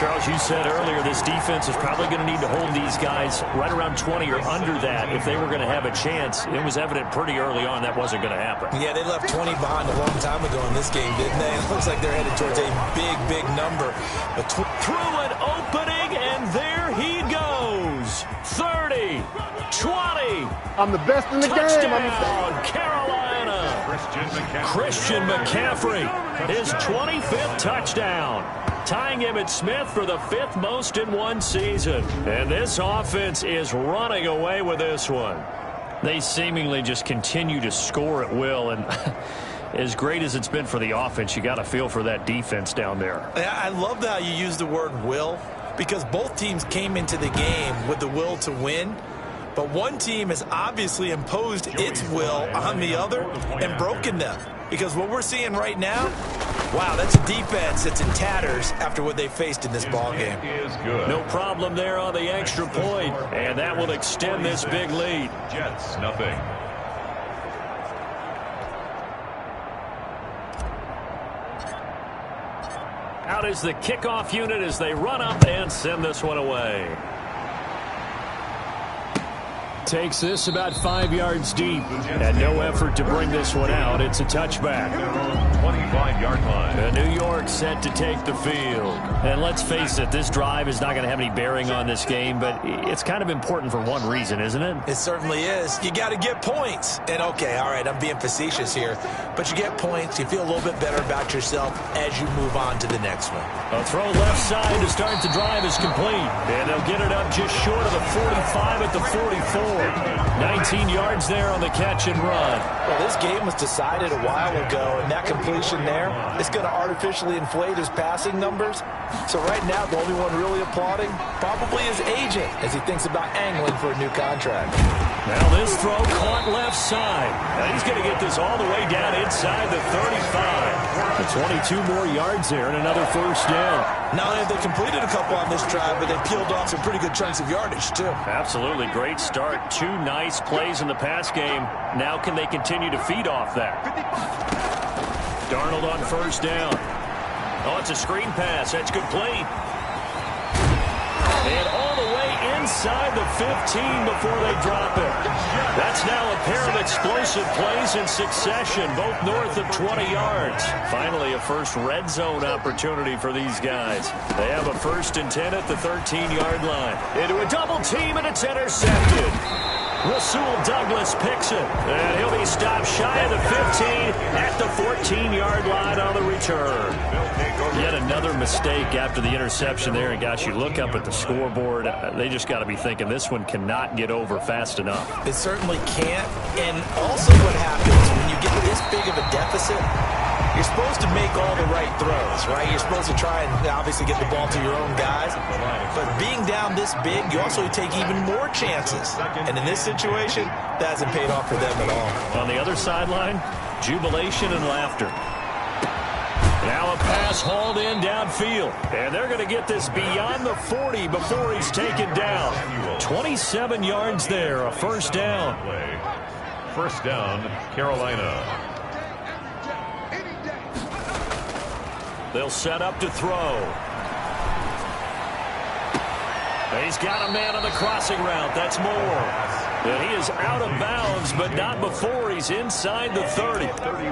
[SPEAKER 3] Charles, you said earlier this defense is probably going to need to hold these guys right around 20 or under that if they were going to have a chance. It was evident pretty early on that wasn't going to happen.
[SPEAKER 4] Yeah, they left 20 behind a long time ago in this game, didn't they? It looks like they're headed towards a big, big number. But
[SPEAKER 3] through an opening, and there he goes. 30. 20.
[SPEAKER 6] I'm the best in the
[SPEAKER 3] Touchdown, Carolina. Christian McCaffrey, his 25th touchdown, tying Emmitt Smith for the 5th most in one season. And this offense is running away with this one. They seemingly just continue to score at will, and as great as it's been for the offense, you got to feel for that defense down there.
[SPEAKER 4] I love how you use the word will, because both teams came into the game with the will to win. But one team has obviously imposed its will on the other and broken them. Because what we're seeing right now, wow, that's a defense that's in tatters after what they faced in this ballgame.
[SPEAKER 3] No problem there on the extra point, and that will extend this big lead.
[SPEAKER 2] Jets, nothing.
[SPEAKER 3] Out is the kickoff unit as they run up and send this one away. Takes this about 5 yards deep, and no effort to bring this one out. It's a touchback.
[SPEAKER 2] 25-yard line.
[SPEAKER 3] New York set to take the field. And let's face it, this drive is not going to have any bearing on this game, but it's kind of important for one reason, isn't it?
[SPEAKER 4] It certainly is. You got to get points. And, okay, all right, I'm being facetious here, but you get points, you feel a little bit better about yourself as you move on to the next one.
[SPEAKER 3] A throw left side to start the drive is complete. And they'll get it up just short of the 45 at the 44. 19 yards there on the catch and run.
[SPEAKER 5] Well, this game was decided a while ago, and that completion there is going to artificially inflate his passing numbers. So right now, the only one really applauding probably his agent as he thinks about angling for a new contract.
[SPEAKER 3] Now this throw caught left side. Now he's going to get this all the way down inside the 35. 22 more yards there and another first down.
[SPEAKER 4] Not only have they completed a couple on this drive, but they peeled off some pretty good chunks of yardage, too.
[SPEAKER 3] Absolutely great start. 2 nice plays in the pass game. Now can they continue to feed off that? Darnold on first down. Oh, it's a screen pass. That's complete. And all the way inside the 15 before they drop it. That's now a pair of explosive plays in succession, both north of 20 yards. Finally, a first red zone opportunity for these guys. They have a 1st and 10 at the 13-yard line. Into a double team, and it's intercepted. Rasul Douglas picks it, and he'll be stopped shy of the 15 at the 14-yard line on the return. Yet another mistake after the interception there, and gosh, you look up at the scoreboard, they just got to be thinking this one cannot get over fast enough.
[SPEAKER 4] It certainly can't, and also what happens when you get this big of a deficit, you're supposed to make all the right throws, right? You're supposed to try and obviously get the ball to your own guys. But being down this big, you also take even more chances. And in this situation, that hasn't paid off for them at all.
[SPEAKER 3] On the other sideline, jubilation and laughter. Now a pass hauled in downfield. And they're going to get this beyond the 40 before he's taken down. 27 yards there, a first down.
[SPEAKER 2] First down, Carolina.
[SPEAKER 3] They'll set up to throw. He's got a man on the crossing route. That's Moore. And he is out of bounds, but not before he's inside the 30.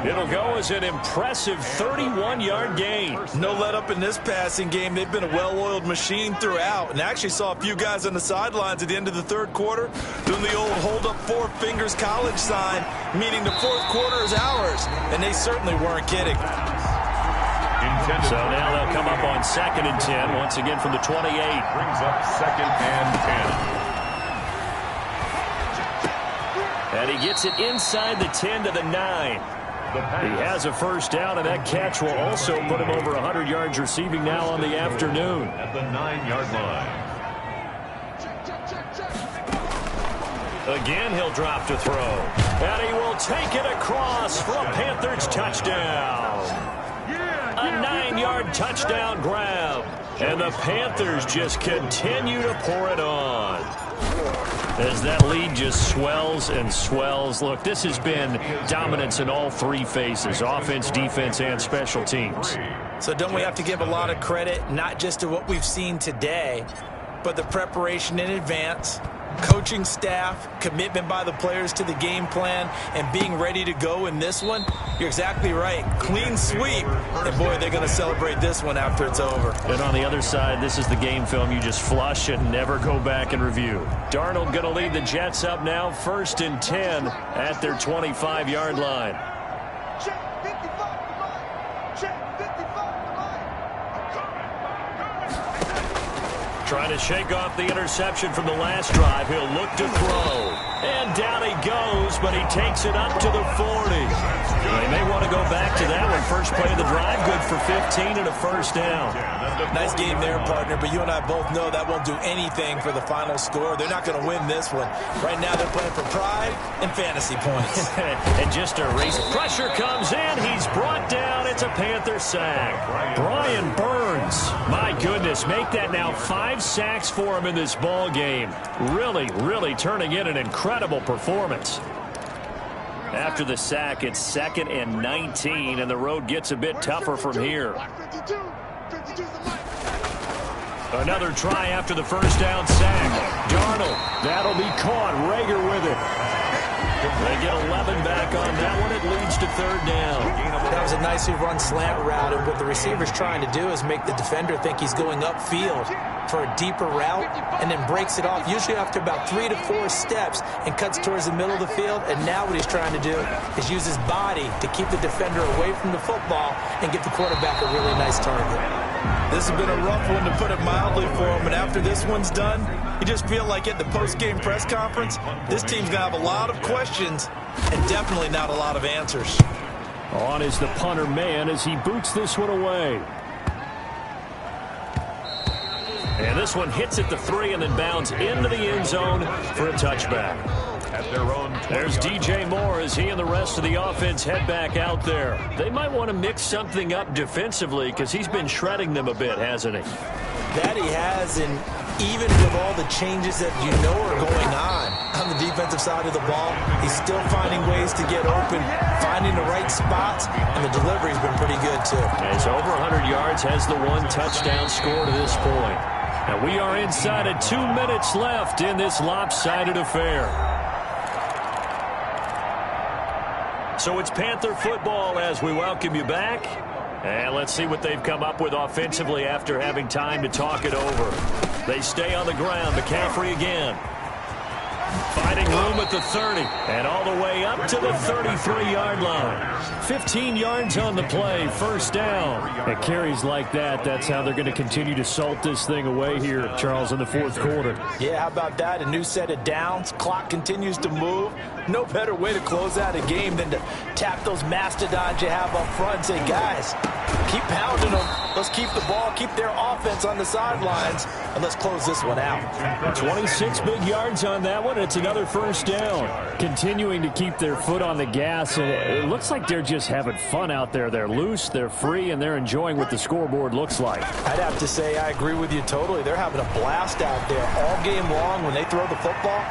[SPEAKER 3] It'll go as an impressive 31-yard gain.
[SPEAKER 4] No let up in this passing game. They've been a well-oiled machine throughout. And actually saw a few guys on the sidelines at the end of the third quarter doing the old hold up 4 fingers college sign, meaning the fourth quarter is ours. And they certainly weren't kidding.
[SPEAKER 3] So now they'll come up on 2nd and 10, once again from the 28.
[SPEAKER 2] Brings up 2nd and 10.
[SPEAKER 3] And he gets it inside the 10 to the 9. He has a first down, and that catch will also put him over 100 yards receiving now on the afternoon.
[SPEAKER 2] At the 9-yard line.
[SPEAKER 3] Again, he'll drop to throw. And he will take it across for a Panthers touchdown. A 9-yard touchdown grab. And the Panthers just continue to pour it on. As that lead just swells and swells. Look, this has been dominance in all 3 phases, offense, defense, and special teams.
[SPEAKER 4] So don't we have to give a lot of credit, not just to what we've seen today, but the preparation in advance, coaching staff, commitment by the players to the game plan, and being ready to go in this one? You're exactly right. Clean sweep. And, boy, they're going to celebrate this one after it's over.
[SPEAKER 3] And on the other side, this is the game film you just flush and never go back and review. Darnold going to lead the Jets up now, 1st and 10 at their 25-yard line. Trying to shake off the interception from the last drive. He'll look to throw. And down he goes, but he takes it up to the 40. They may want to go back to that one. First play of the drive, good for 15 and a first down.
[SPEAKER 4] Nice game there, partner, but you and I both know that won't do anything for the final score. They're not going to win this one. Right now they're playing for pride and fantasy points.
[SPEAKER 3] And just a race. Pressure comes in. He's brought down. It's a Panther sack. Brian Burns, my goodness, make that now 5 sacks for him in this ball game. Really, really turning in an incredible performance. After the sack, it's 2nd and 19, and the road gets a bit tougher from here. Another try after the first down sack. Darnold, that'll be caught. Rager with it. They get 11 back on that one. It leads to third down.
[SPEAKER 4] That was a nicely run slant route, and what the receiver's trying to do is make the defender think he's going upfield for a deeper route, and then breaks it off, usually after about 3 to 4 steps, and cuts towards the middle of the field. And now what he's trying to do is use his body to keep the defender away from the football and give the quarterback a really nice target.
[SPEAKER 5] This has been a rough one, to put it mildly, for him. And after this one's done, you just feel like at the post-game press conference, this team's going to have a lot of questions and definitely not a lot of answers.
[SPEAKER 3] On is the punter man as he boots this one away. And this one hits at the 3 and then bounds into the end zone for a touchback.
[SPEAKER 2] At their own 20.
[SPEAKER 3] There's DJ Moore as he and the rest of the offense head back out there. They might want to mix something up defensively because he's been shredding them a bit, hasn't he?
[SPEAKER 4] That he has, and even with all the changes that you know are going on the defensive side of the ball, he's still finding ways to get open, finding the right spots, and the delivery's been pretty good too.
[SPEAKER 3] He's over 100 yards, has the 1 touchdown score to this point. Now we are inside of 2 minutes left in this lopsided affair. So it's Panther football as we welcome you back. And let's see what they've come up with offensively after having time to talk it over. They stay on the ground. McCaffrey again. Finding room at the 30. And all the way up to the 33-yard line. 15 yards on the play. First down. At carries like that, that's how they're going to continue to salt this thing away here, Charles, in the fourth quarter.
[SPEAKER 5] Yeah, how about that? A new set of downs. Clock continues to move. No better way to close out a game than to tap those mastodons you have up front and say, guys, keep pounding them. Let's keep the ball, keep their offense on the sidelines, and let's close this one out.
[SPEAKER 3] 26 big yards on that one. It's another first down. Continuing to keep their foot on the gas. And it looks like they're just having fun out there. They're loose, they're free, and they're enjoying what the scoreboard looks like.
[SPEAKER 5] I'd have to say I agree with you totally. They're having a blast out there all game long when they throw the football.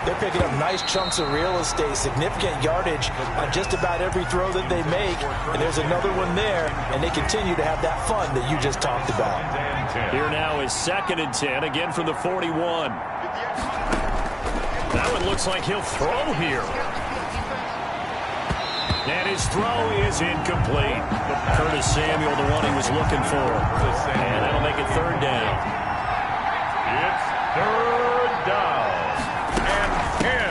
[SPEAKER 5] They're picking up nice chunks of real estate, significant yardage on just about every throw that they make. And there's another one there, and they continue to have that fun that you just talked about.
[SPEAKER 3] Here now is 2nd and 10, again from the 41. That one looks like he'll throw here. And his throw is incomplete. Curtis Samuel, the one he was looking for. And that'll make it 3rd down.
[SPEAKER 2] It's 3rd down.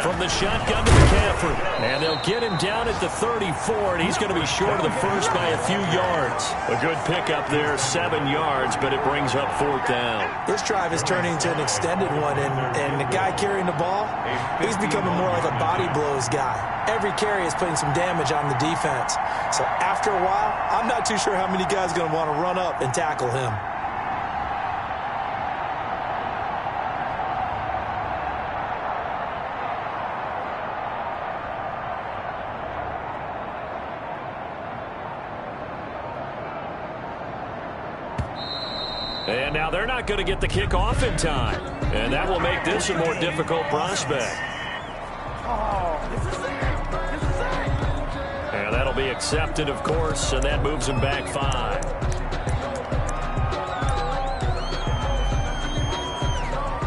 [SPEAKER 3] From the shotgun to McCaffrey. And they'll get him down at the 34, and he's going to be short of the first by a few yards. A good pickup there, 7 yards, but it brings up 4th down.
[SPEAKER 4] This drive is turning into an extended one, and the guy carrying the ball, he's becoming more like a body blows guy. Every carry is putting some damage on the defense. So after a while, I'm not too sure how many guys are going to want to run up and tackle him.
[SPEAKER 3] And now they're not going to get the kick off in time. And that will make this a more difficult prospect. And that'll be accepted, of course, and that moves them back 5.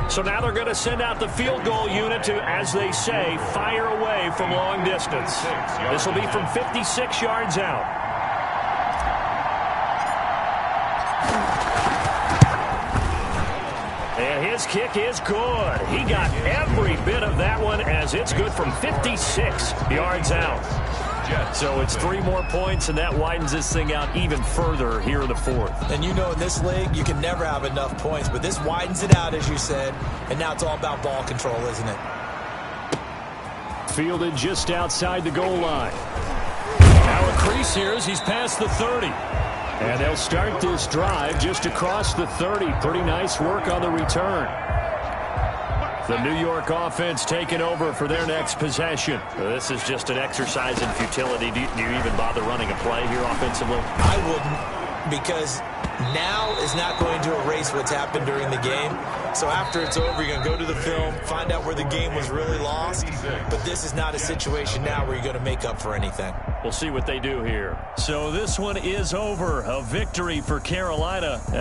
[SPEAKER 3] So now they're going to send out the field goal unit to, as they say, fire away from long distance. This will be from 56 yards out. And his kick is good. He got every bit of that one as it's good from 56 yards out. So it's 3 more points, and that widens this thing out even further here in the 4th.
[SPEAKER 4] And you know in this league, you can never have enough points, but this widens it out, as you said, and now it's all about ball control, isn't it?
[SPEAKER 3] Fielded just outside the goal line. Now a crease here as he's past the 30. And they'll start this drive just across the 30. Pretty nice work on the return. The New York offense taking over for their next possession. This is just an exercise in futility. Do you even bother running a play here offensively?
[SPEAKER 4] I wouldn't, because now is not going to erase what's happened during the game. So after it's over, you're going to go to the film, find out where the game was really lost. But this is not a situation now where you're going to make up for anything.
[SPEAKER 3] We'll see what they do here. So this one is over. A victory for Carolina.